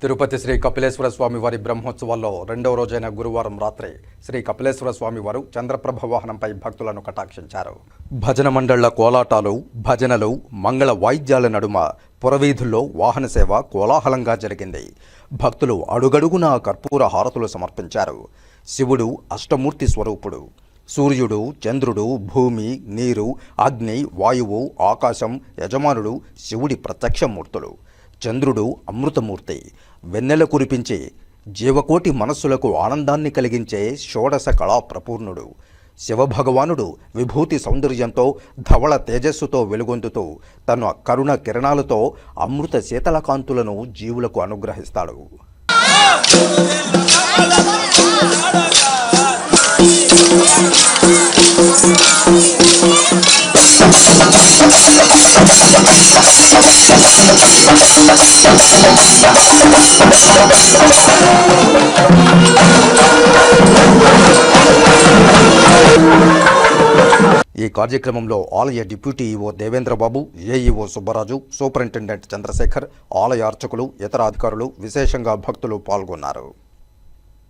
తిరుపతి శ్రీ కపిలేశ్వర స్వామి వారి బ్రహ్మోత్సవాల్లో రెండవ రోజైన గురువారం రాత్రి శ్రీ కపిలేశ్వర స్వామి వారు చంద్రప్రభ వాహనంపై భక్తులను కటాక్షించారు. భజన మండళ్ల కోలాటాలు, భజనలు, మంగళ వాయిద్యాల నడుమ పురవీధుల్లో వాహన సేవ కోలాహలంగా జరిగింది. భక్తులు అడుగడుగునా కర్పూర హారతులు సమర్పించారు. శివుడు అష్టమూర్తి స్వరూపుడు. సూర్యుడు, చంద్రుడు, భూమి, నీరు, అగ్ని, వాయువు, ఆకాశం యజమానుడు శివుడి ప్రత్యక్షమూర్తులు. చంద్రుడు అమృతమూర్తి, వెన్నెల కురిపించి జీవకోటి మనస్సులకు ఆనందాన్ని కలిగించే షోడశ కళా ప్రపూర్ణుడు. శివభగవానుడు విభూతి సౌందర్యంతో ధవళ తేజస్సుతో వెలుగొందుతూ తన కరుణ కిరణాలతో అమృత శీతలకాంతులను జీవులకు అనుగ్రహిస్తాడు. ఈ కార్యక్రమంలో ఆలయ deputy EO Devendrababu, AEO Subbaraju, superintendent Chandrashekar, ఆలయ అర్చకులు, ఇతర అధికారులు, విశేషంగా భక్తులు పాల్గొన్నారు.